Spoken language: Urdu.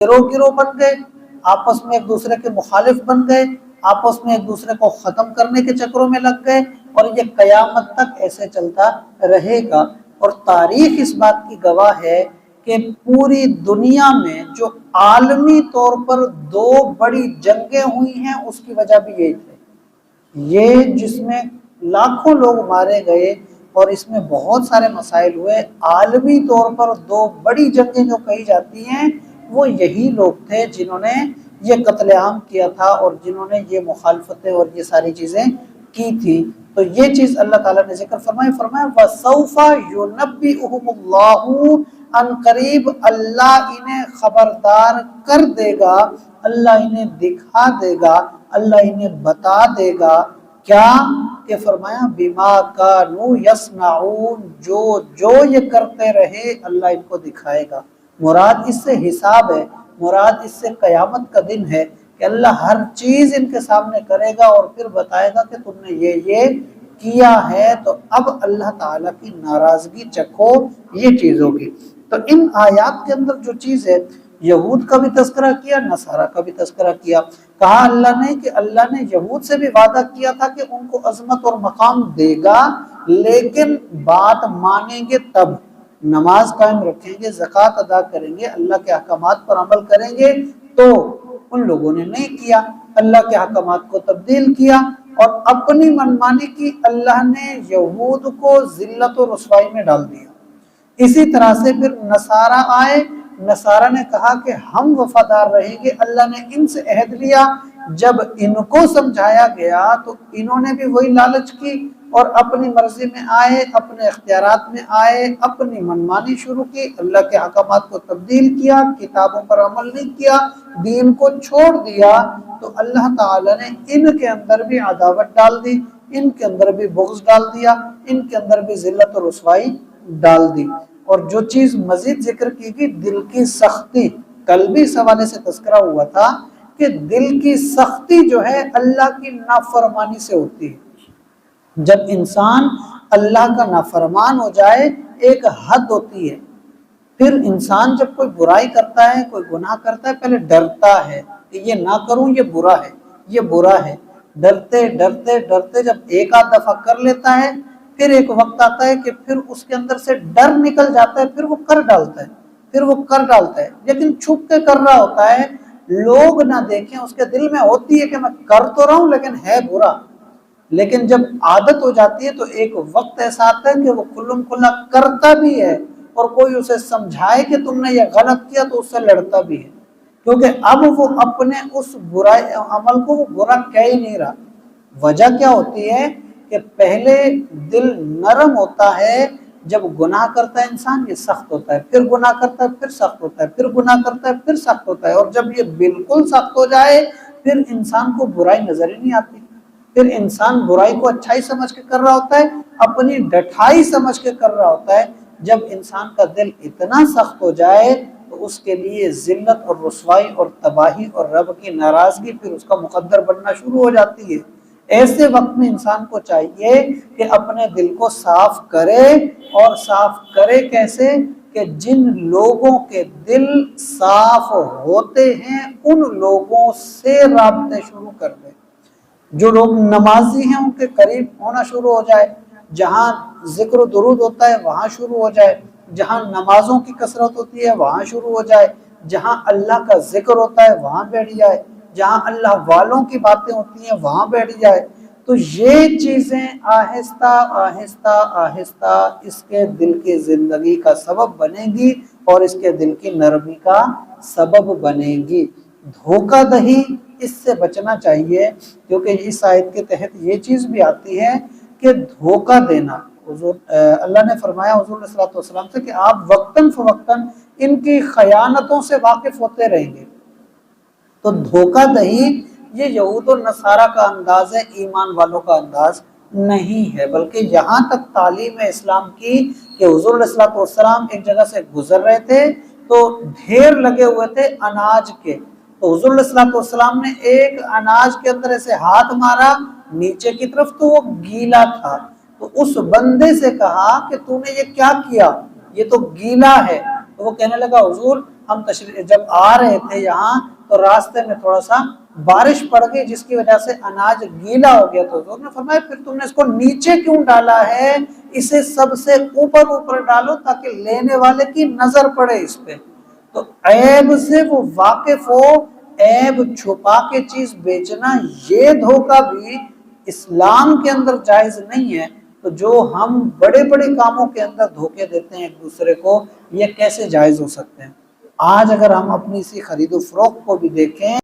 گروہ گروہ بن گئے، آپس میں ایک دوسرے کے مخالف بن گئے، آپس میں ایک دوسرے کو ختم کرنے کے چکروں میں لگ گئے، اور یہ قیامت تک ایسے چلتا رہے گا۔ اور تاریخ اس بات کی گواہ ہے کہ پوری دنیا میں جو عالمی طور پر 2 بڑی جنگیں ہوئی ہیں اس کی وجہ بھی یہی تھی، یہ جس میں لاکھوں لوگ مارے گئے اور اس میں بہت سارے مسائل ہوئے۔ عالمی طور پر 2 بڑی جنگیں جو کہی جاتی ہیں وہ یہی لوگ تھے جنہوں نے یہ قتل عام کیا تھا اور جنہوں نے یہ مخالفتیں اور یہ ساری چیزیں کی تھی۔ تو یہ چیز اللہ تعالیٰ نے ذکر فرمایا وَسَوْفَ يُنَبِّئُهُمُ اللَّهُ، ان قریب اللہ انہیں خبردار کر دے گا، اللہ انہیں دکھا دے گا، اللہ انہیں بتا دے گا کیا کہ فرمایا بِمَا كَانُوا يَصْنَعُونَ، جو یہ کرتے رہے اللہ ان کو دکھائے گا۔ مراد اس سے حساب ہے، مراد اس سے قیامت کا دن ہے کہ اللہ ہر چیز ان کے سامنے کرے گا اور پھر بتائے گا کہ تم نے یہ کیا ہے، تو اب اللہ تعالیٰ کی ناراضگی چکھو یہ چیز ہوگی۔ تو ان آیات کے اندر جو چیز ہے، یہود کا بھی تذکرہ کیا، نصارہ کا بھی تذکرہ کیا۔ کہا اللہ نے کہ اللہ نے یہود سے بھی وعدہ کیا تھا کہ ان کو عظمت اور مقام دے گا، لیکن بات مانیں گے تب، نماز قائم رکھیں گے، زکوٰۃ ادا کریں گے، اللہ کے احکامات پر عمل کریں گے۔ تو ان لوگوں نے نہیں کیا، اللہ کے احکامات کو تبدیل کیا اور اپنی منمانی کی، اللہ نے یہود کو ذلت و رسوائی میں ڈال دیا۔ اسی طرح سے پھر نصارہ آئے، نصارہ نے کہا کہ ہم وفادار رہیں گے، اللہ نے ان سے عہد لیا، جب ان کو سمجھایا گیا تو انہوں نے بھی وہی لالچ کی اور اپنی مرضی میں آئے، اپنے اختیارات میں آئے، اپنی منمانی شروع کی، اللہ کے حکامات کو تبدیل کیا، کتابوں پر عمل نہیں کیا، دین کو چھوڑ دیا۔ تو اللہ تعالیٰ نے ان کے اندر بھی عداوت ڈال دی، ان کے اندر بھی بغض ڈال دیا، ان کے اندر بھی ذلت و رسوائی ڈال دی۔ اور جو چیز مزید ذکر کی گئی دل کی سختی، کل بھی اس حوالے سے تذکرہ ہوا تھا کہ دل کی سختی جو ہے اللہ کی نافرمانی سے ہوتی ہے۔ جب انسان اللہ کا نافرمان ہو جائے ایک حد ہوتی ہے، پھر انسان جب کوئی برائی کرتا ہے، کوئی گناہ کرتا ہے، پہلے ڈرتا ہے کہ یہ نہ کروں، یہ برا ہے، یہ برا ہے۔ ڈرتے ڈرتے ڈرتے جب ایک آدھ دفعہ کر لیتا ہے، پھر ایک وقت آتا ہے کہ پھر اس کے اندر سے ڈر نکل جاتا ہے، پھر وہ کر ڈالتا ہے، لیکن چھپ کے کر رہا ہوتا ہے، لوگ نہ دیکھیں، اس کے دل میں ہوتی ہے کہ میں کر تو رہا ہوں لیکن ہے برا۔ لیکن جب عادت ہو جاتی ہے تو ایک وقت ایسا آتا ہے کہ وہ کھلم کھلا کرتا بھی ہے، اور کوئی اسے سمجھائے کہ تم نے یہ غلط کیا تو اس سے لڑتا بھی ہے، کیونکہ اب وہ اپنے اس برائی عمل کو وہ برا کہہ ہی نہیں رہا۔ وجہ کیا ہوتی ہے کہ پہلے دل نرم ہوتا ہے، جب گناہ کرتا ہے انسان یہ سخت ہوتا ہے، پھر گناہ کرتا ہے پھر سخت ہوتا ہے، پھر گناہ کرتا ہے پھر سخت ہوتا ہے، اور جب یہ بالکل سخت ہو جائے پھر انسان کو برائی نظر ہی نہیں آتی، پھر انسان برائی کو اچھائی سمجھ کے کر رہا ہوتا ہے، اپنی ڈٹھائی سمجھ کے کر رہا ہوتا ہے۔ جب انسان کا دل اتنا سخت ہو جائے تو اس کے لیے ذلت اور رسوائی اور تباہی اور رب کی ناراضگی پھر اس کا مقدر بننا شروع ہو جاتی ہے۔ ایسے وقت میں انسان کو چاہیے کہ اپنے دل کو صاف کرے، اور صاف کرے کیسے کہ جن لوگوں کے دل صاف ہوتے ہیں ان لوگوں سے رابطے شروع کر دے۔ جو لوگ نمازی ہیں ان کے قریب ہونا شروع ہو جائے، جہاں ذکر و درود ہوتا ہے وہاں شروع ہو جائے، جہاں نمازوں کی کثرت ہوتی ہے وہاں شروع ہو جائے، جہاں اللہ کا ذکر ہوتا ہے وہاں بیٹھ جائے، جہاں اللہ والوں کی باتیں ہوتی ہیں وہاں بیٹھ جائے۔ تو یہ چیزیں آہستہ آہستہ آہستہ اس کے دل کی زندگی کا سبب بنے گی اور اس کے دل کی نرمی کا سبب بنے گی۔ دھوکہ دہی اس سے بچنا چاہیے، کیونکہ اس آیت کے تحت یہ چیز بھی آتی ہے کہ دھوکہ دینا، اللہ نے فرمایا حضور صلی اللہ علیہ وسلم سے کہ آپ وقتاً فوقتاً ان کی خیانتوں سے واقف ہوتے رہیں گے۔ تو دھوکہ دہی یہ یہود و نصارہ کا انداز ہے، ایمان والوں کا انداز نہیں ہے، بلکہ یہاں تک تعلیم اسلام کی کہ حضور علیہ الصلوۃ والسلام ایک جگہ سے گزر رہے تھے تو ڈھیر لگے ہوئے تھے اناج کے، تو حضور علیہ الصلوۃ والسلام نے ایک اناج کے اندر ایسے ہاتھ مارا نیچے کی طرف تو وہ گیلا تھا، تو اس بندے سے کہا کہ تو نے یہ کیا کیا، یہ تو گیلا ہے۔ تو وہ کہنے لگا حضور ہم جب آ رہے تھے یہاں تو راستے میں تھوڑا سا بارش پڑ گئی جس کی وجہ سے اناج گیلا ہو گیا، تو حضور نے فرمایا پھر تم نے اس کو نیچے کیوں ڈالا ہے، اسے سب سے اوپر ڈالو تاکہ لینے والے کی نظر پڑے اس پہ۔ تو عیب سے وہ واقف ہو، عیب چھپا کے چیز بیچنا یہ دھوکہ بھی اسلام کے اندر جائز نہیں ہے۔ تو جو ہم بڑے بڑے کاموں کے اندر دھوکے دیتے ہیں ایک دوسرے کو، یہ کیسے جائز ہو سکتے ہیں؟ آج اگر ہم اپنی اسی خرید و فروخت کو بھی دیکھیں